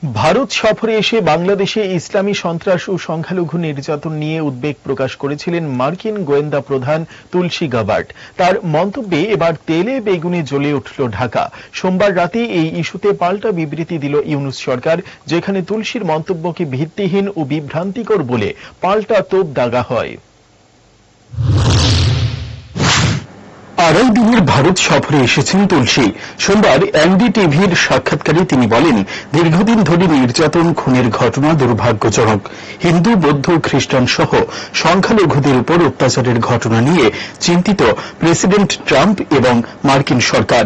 ভারত সফরে এসে বাংলাদেশে ইসলামী সন্ত্রাস ও সংখ্যালঘু নির্যাতন নিয়ে উদ্বেগ প্রকাশ করেছিলেন মার্কিন গোয়েন্দা প্রধান তুলসী গাবার্ড। তার মন্তব্যে এবার তেলে বেগুনে জ্বলে উঠল ঢাকা। সোমবার রাতে এই ইস্যুতে পাল্টা বিবৃতি দিল ইউনূস সরকার, যেখানে তুলসীর মন্তব্যকে ভিত্তিহীন ও বিভ্রান্তিকর বলে পাল্টা তোপ দাগা হয়। আড়াই দিনের ভারত সফরে এসেছেন তুলসী। সোমবার এনডিটিভির সাক্ষাৎকারে তিনি বলেন, দীর্ঘদিন ধরে নির্যাতন খুনের ঘটনা দুর্ভাগ্যজনক। হিন্দু, বৌদ্ধ, খ্রিস্টান সহ সংখ্যালঘুদের উপর অত্যাচারের ঘটনা নিয়ে চিন্তিত প্রেসিডেন্ট ট্রাম্প এবং মার্কিন সরকার।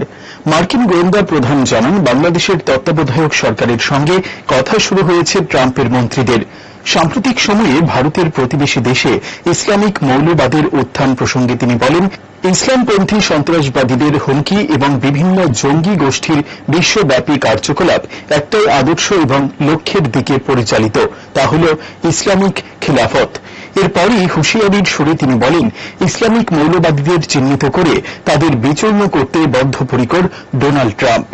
মার্কিন গোয়েন্দা প্রধান জানান, বাংলাদেশের তত্ত্বাবধায়ক সরকারের সঙ্গে কথা শুরু হয়েছে ট্রাম্পের মন্ত্রীদের। সাম্প্রতিক সময়ে ভারতের প্রতিবেশী দেশে ইসলামিক মৌলবাদের উত্থান প্রসঙ্গে তিনি বলেন, ইসলামপন্থী সন্ত্রাসবাদীদের হুমকি এবং বিভিন্ন জঙ্গি গোষ্ঠীর বিশ্বব্যাপী কার্যকলাপ একটাই আদর্শ এবং লক্ষ্যের দিকে পরিচালিত, তা হল ইসলামিক খিলাফত। এরপরই হুঁশিয়ারির সুরে তিনি বলেন, ইসলামিক মৌলবাদীদের চিহ্নিত করে তাদের বিচূর্ণ করতে বদ্ধপরিকর ডোনাল্ড ট্রাম্প।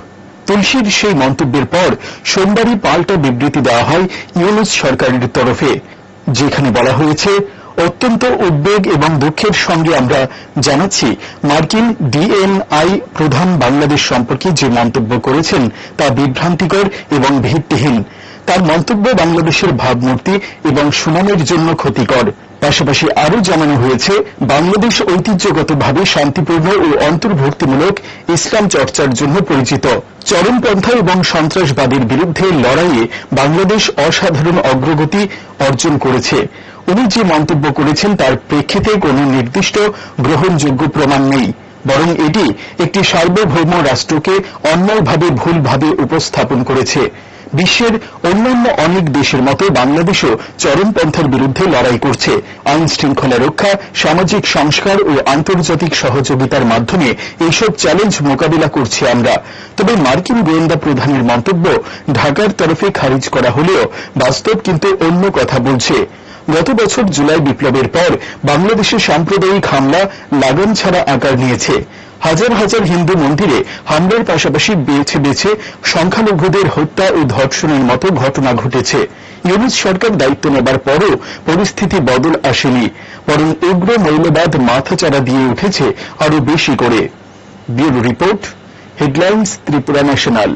তুলসীর সেই মন্তব্যের পর সোমবারই পাল্টা বিবৃতি দেওয়া হয় ইউনূস সরকারের তরফে, যেখানে বলা হয়েছে, অত্যন্ত উদ্বেগ এবং দুঃখের সঙ্গে আমরা জানাচ্ছি, মার্কিন ডিএনআই প্রধান বাংলাদেশ সম্পর্কে যে মন্তব্য করেছেন তা বিভ্রান্তিকর এবং ভিত্তিহীন। তার মন্তব্য বাংলাদেশের ভাবমূর্তি এবং সুনামের জন্য ক্ষতিকর। পাশাপাশি আরও জানানো হয়েছে, বাংলাদেশ ঐতিহ্যগতভাবে শান্তিপূর্ণ ও অন্তর্ভুক্তিমূলক ইসলাম চর্চার জন্য পরিচিত। চরমপন্থা এবং সন্ত্রাসবাদের বিরুদ্ধে লড়াইয়ে বাংলাদেশ অসাধারণ অগ্রগতি অর্জন করেছে। উনি যে মন্তব্য করেছেন তার প্রেক্ষিতে কোনো নির্দিষ্ট গ্রহণযোগ্য প্রমাণ নেই, বরং এটি একটি সার্বভৌম রাষ্ট্রকে অন্যায়ভাবে ভুলভাবে উপস্থাপন করেছে। বিশ্বের অন্যান্য অনেক দেশের মতো বাংলাদেশও চরমপন্থার বিরুদ্ধে লড়াই করছে। আইন শৃঙ্খলা রক্ষা, সামাজিক সংস্কার ও আন্তর্জাতিক সহযোগিতার মাধ্যমে এইসব চ্যালেঞ্জ মোকাবিলা করছি আমরা। তবে মার্কিন গোয়েন্দা প্রধানের মন্তব্য ঢাকার তরফে খারিজ করা হলেও বাস্তব কিন্তু অন্য কথা বলছে। গত বছর জুলাই বিপ্লবের পর বাংলাদেশে সাম্প্রদায়িক হামলা লাগাম ছাড়া আকার নিয়েছে। হাজার হাজার হিন্দু মন্দিরে হামলার পাশাপাশি বেছে বেছে সংখ্যালঘুদের হত্যা ও ধর্ষণের মতো ঘটনা ঘটেছে। ইউনূস সরকার দায়িত্ব নেবার পরও পরিস্থিতি বদল আসেনি, বরং উগ্র মৌলবাদ মাথাচাড়া দিয়ে উঠেছে আরো বেশি করে। Bureau report, headlines, Tripura national.